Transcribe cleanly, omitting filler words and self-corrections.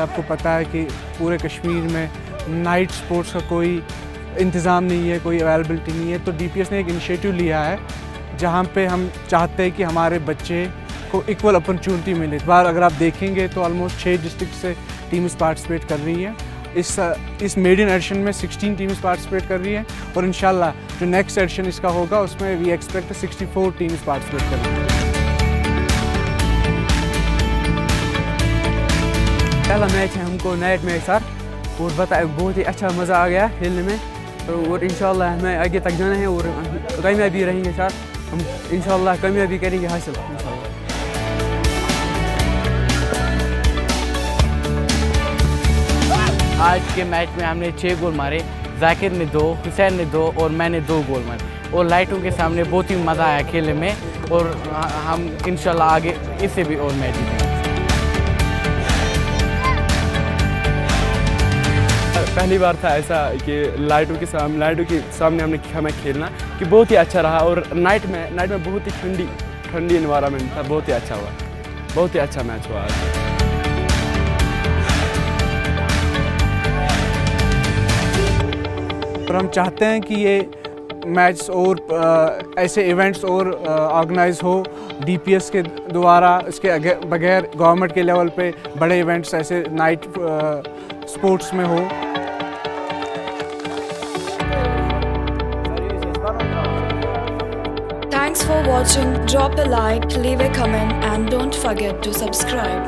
आपको पता है कि पूरे कश्मीर में नाइट स्पोर्ट्स का कोई इंतज़ाम नहीं है, कोई अवेलेबिलिटी नहीं है। तो डीपीएस ने एक इनिशिएटिव लिया है जहाँ पे हम चाहते हैं कि हमारे बच्चे को इक्वल अपॉर्चुनिटी मिले। इस बार अगर आप देखेंगे तो ऑलमोस्ट 6 डिस्ट्रिक्ट से टीम्स पार्टिसिपेट कर रही हैं। इस मेडिन एडिशन में 16 टीम्स पार्टिसिपेट कर रही हैं और इंशाल्लाह जो नेक्स्ट एडिशन इसका होगा उसमें वी एक्सपेक्ट 64 टीम्स पार्टिसिपेट करेंगी। पहला मैच है हमको नाइट में सर, और बहुत ही अच्छा मज़ा आ गया खेलने में। तो और इंशाल्लाह हमें आगे तक जाना है और कामयाबी रहेंगे सर, हम इंशाल्लाह कामयाबी करेंगे हासिल इंशाल्लाह। आज के मैच में हमने 6 गोल मारे, जाकिर ने 2, हुसैन ने 2 और मैंने 2 गोल मारे और लाइटों के सामने बहुत ही मज़ा आया खेलने में और हम इंशाल्लाह आगे इससे भी और मैच जीतेंगे। पहली बार था ऐसा कि लाइटों के सामने हमें खेलना कि बहुत ही अच्छा रहा और नाइट में बहुत ही ठंडी एनवायरनमेंट था, बहुत ही अच्छा हुआ, बहुत ही अच्छा मैच हुआ आज। और हम चाहते हैं कि ये मैच और ऐसे इवेंट्स और ऑर्गेनाइज हो डीपीएस के द्वारा। इसके बगैर गवर्नमेंट के लेवल पे बड़े इवेंट्स ऐसे नाइट स्पोर्ट्स में हो। Thanks for watching. Drop a like, leave a comment and don't forget to subscribe.